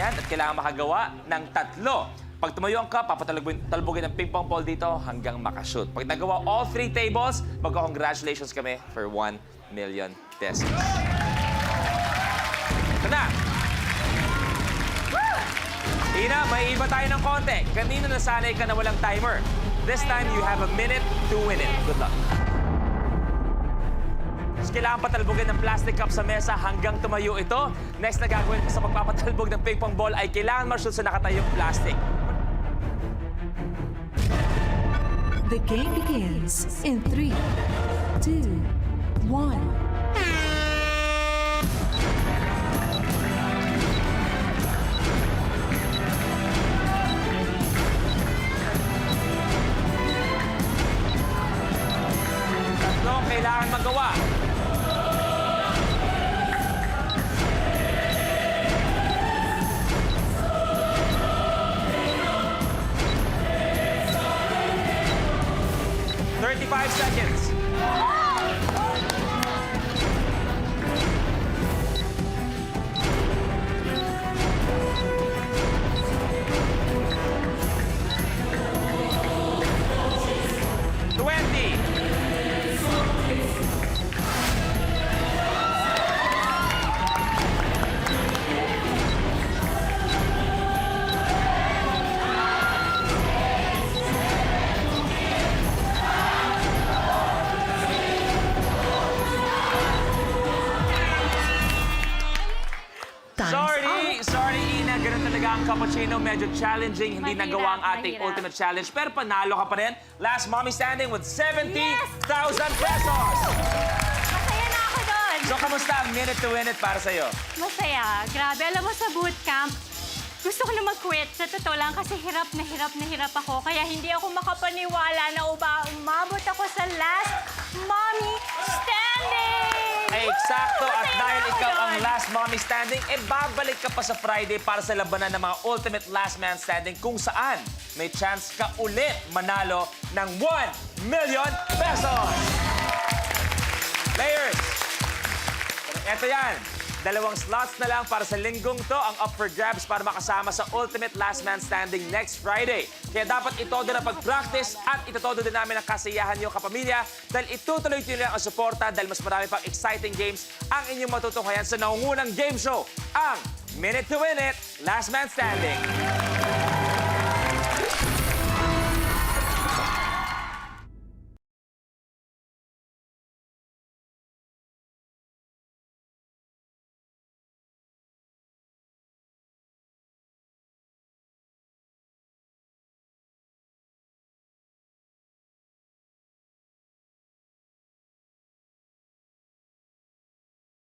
yan at kailangan makagawa ng 3. Pag tumayo ang cup, papatalbogin ang ping pong ball dito hanggang makashoot. Pag nagawa all 3 tables, magka-congratulations kami for 1 million pesos. Ito na! Ina, may iba tayo ng konti. Kanina nasanay ka na walang timer. This time, you have a minute to win it. Good luck. Tapos kailangan patalbogin ng plastic cup sa mesa hanggang tumayo ito. Next na gagawin ko sa pagpapatalbog ng ping pong ball ay kailangan ma-shoot sa nakatayong plastic. The game begins in 3, 2, 1. Kailangan magawa. Seconds. Sorry, Ina. Ganun talaga ang cappuccino. Medyo challenging. Hindi nagawa ang ating ultimate challenge. Pero panalo ka pa rin. Last mommy standing with 70,000 pesos. Masaya na ako doon. So, kamusta ang minute to win it para sa'yo? Masaya. Grabe. Alam mo, sa bootcamp, gusto ko na mag-quit. Sa totoo lang, kasi hirap na hirap ako. Kaya hindi ako makapaniwala na umabot ako sa last mommy standing. Ay, eksakto. At Masaya dahil na ako ikaw ang doon. last mommy standing, babalik ka pa sa Friday para sa labanan ng mga ultimate last man standing kung saan may chance ka ulit manalo ng 1 million pesos. Players, eto yan. 2 slots na lang para sa linggong to ang up for grabs para makasama sa Ultimate Last Man Standing next Friday. Kaya dapat itodo na pag-practice at itodo din namin ang kasiyahan niyo kapamilya dahil itutuloy niyo lang ang suporta dahil mas marami pang exciting games ang inyong matutunghayan sa nangungunang game show, ang Minute to Win It, Last Man Standing.